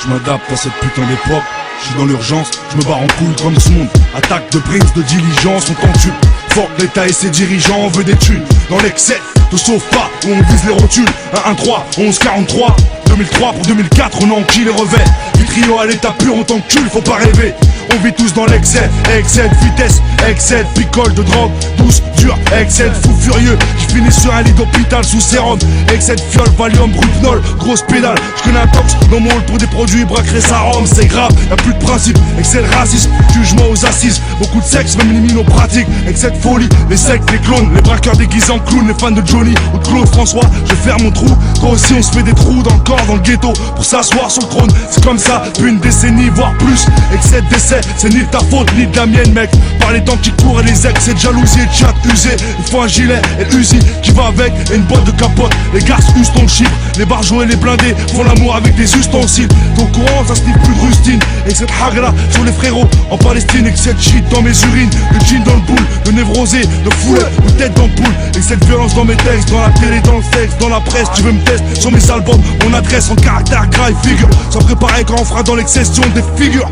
je m'adapte à cette putain d'époque. Je suis dans l'urgence, je me barre en couille comme ce monde. Attaque de prince, de diligence, on t'en tue. Fort l'État et ses dirigeants, on veut des thunes. Dans l'excès, te sauve pas, où on vise les rotules. 1-1-3, 11-43, 2003 pour 2004, on enquille les revers. Du trio à l'état pur, on t'encule, faut pas rêver. On vit tous dans l'excès, excès de vitesse, excès de picole de drogue, douce, dure, excès de fou furieux. Je finis sur un lit d'hôpital sous sérum, excès de fiole, Valium, Brutinol, grosse pédale. Je connais un tox dans mon hall pour des produits, braquerai sa rhum, c'est grave, y'a plus de principe, excès de racisme, jugement aux assises, beaucoup de sexe, même limite nos pratiques, excès de folie, les sectes, les clones, les braqueurs déguisés en clowns, les fans de Johnny ou de Claude François. Je vais faire mon trou, toi aussi on se fait des trous dans le corps, dans le ghetto, pour s'asseoir sur le trône. C'est comme ça, depuis une décennie, voire plus, excès de décès, c'est ni de ta faute ni de la mienne mec. Par les temps qui courent et les excès de jalousie et de chat usé. Il faut un gilet et Uzi qui va avec et une boîte de capote. Les gars usent ton chiffre, les barjots et les blindés font l'amour avec des ustensiles. T'es au courant, ça se dit plus de rustine. Et cette hagra sur les frérots en Palestine. Et que cette shit dans mes urines, de jean dans le boule, de névrosé, de foulet ou tête dans le poule. Et cette violence dans mes textes, dans la télé, dans le sexe, dans la presse. Tu veux me tester sur mes albums, mon adresse en caractère gras et figure. Sans préparer quand on fera dans l'excession des figures.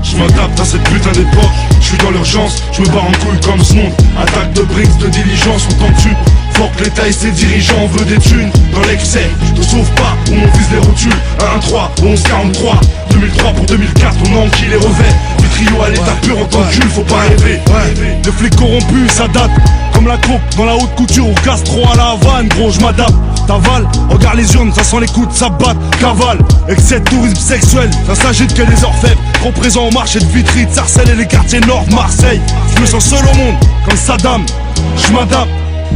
Je m'adapte à cette putain d'époque. Je suis dans l'urgence, je me barre en couille comme ce monde. Attaque de briques, de diligence, on t'en tue. Fort que l'État et ses dirigeants, on veut des thunes. Dans l'excès, te sauve pas, où on vise les rotules. 1-1-3, 11-43, 2003 pour 2004, on enquille les revers. Du trio à l'état pur, on t'encule, faut pas rêver. Les flics corrompus, ça date. Comme la coupe dans la haute couture ou Castro à la Havane, gros, je m'adapte. T'avales, regarde les urnes, ça sent les coups de sabbat, cavale. Excès de tourisme sexuel, ça s'agite que des orfèvres. Trop présent au marché de Vitry, de Sarcelles et les quartiers nord de Marseille. Je me sens seul au monde, comme Saddam. Je m'adapte,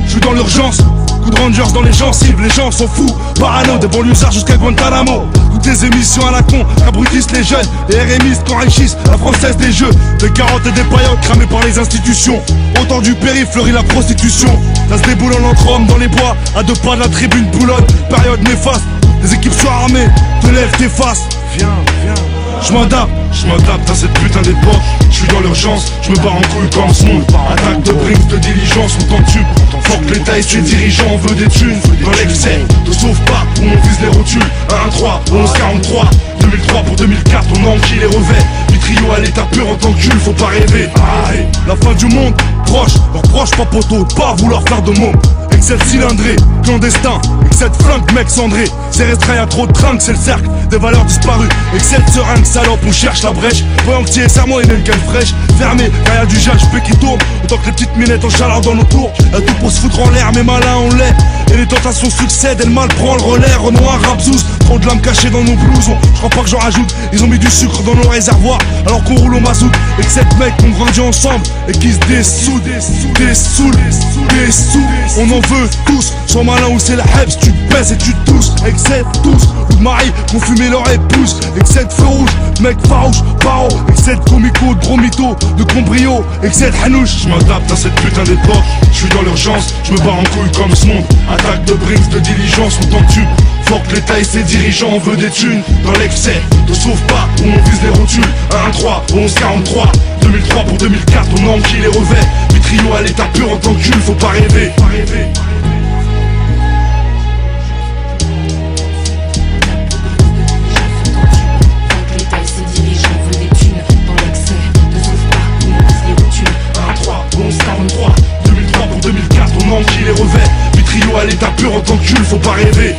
je suis dans l'urgence. Coup de Rangers dans les gencives, les gens sont fous. Parano, des banlieusards jusqu'à Guantanamo. Toutes les émissions à la con, qu'abrutissent les jeunes. Les RMistes qu'enrichissent la française des jeux. Des carottes et des paillotes cramées par les institutions. Autant du péri fleurit la prostitution. Ça se déboulonne entre hommes dans les bois, à 2 pas de la tribune Boulogne. Période néfaste, des équipes surarmées, te lèvent, t'effaces. Viens. Je m'adapte à cette putain d'époque. Je suis dans l'urgence, je me barre en couille comme ce monde. Attaque de briques, de diligence, on t'en tue. Fort que l'État et ses dirigeants, on veut des thunes. Dans l'excès, te sauve pas, où on vise les rotules. 1-1-3, 11-43, 2003 pour 2004, on enquille les revers. Du trio à l'état pur, on t'encule, faut pas rêver. Aïe, la fin du monde, proche, leur proche pas poteau, pas vouloir faire de môme. Excès de cylindré, clandestin, excès de flingue, mec cendré. C'est restreint, y'a trop de trinques, c'est le cercle des valeurs disparues. Excès de seringue, salope, on cherche la brèche. Voyant que t'y es serment et même qu'elle fraîche. Fermé, car y'a du JHP qui tourne. Autant que les petites minettes en chaleur dans nos tours. Y'a tout pour se foutre en l'air, mais malin on l'est. Et les tentations succèdent, et le mal prend le relais. Renoir, Rapzouz, trop de lames cachées dans nos blousons. Je crois pas que j'en rajoute, ils ont mis du sucre dans nos réservoirs alors qu'on roule au mazout. Et que cette mec qu'on grandit ensemble et qui se dessoudent. On en veut tous, sans malin où c'est la hebs, tu te baisses et tu te tousses. Excès tous, ou de mari, qu'on fumait leur épouse. Excès de feu rouge, mec farouche, paro. Excès de comico, de gros mytho, de combrio. Excès de hanouche. Je m'adapte à cette putain d'époque. Je suis dans l'urgence, je me barre en couille comme ce monde. Attaque de briques, de diligence, on t'en tue. Fort que l'État et ses dirigeants, on veut des thunes. Dans l'excès, te sauve pas, où on vise les rotules. 1-1-3, 11-43, 2003 pour 2004, on enquille les revers. Du trio à l'état pur, on t'encule, faut pas rêver. On enquille les revers, du trio à l'état pur, on t'encule, faut pas rêver.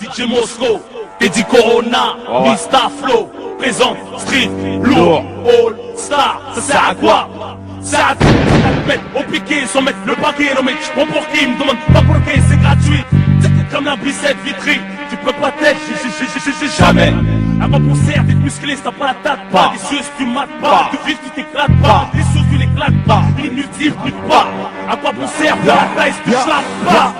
DJ Mosco, Eddie Corona, Mista Flow, présent, street, lourd, all star, ça sert à quoi? Ça sert à mettre au piqué sans mettre le paquet. Non mais tu prends pour qui? Me demande pas pour qui, c'est gratuit. C'est comme la bicette Vitry, tu peux pas t'être, jamais. Avant pour serre, d'être musclé, ça pas la tête, pas des cieux, tu mates pas, de vite, tu t'éclates pas, des choses, tu l'éclates pas, inutile, plus pas. À quoi bon sert, la taille, tu slappes pas.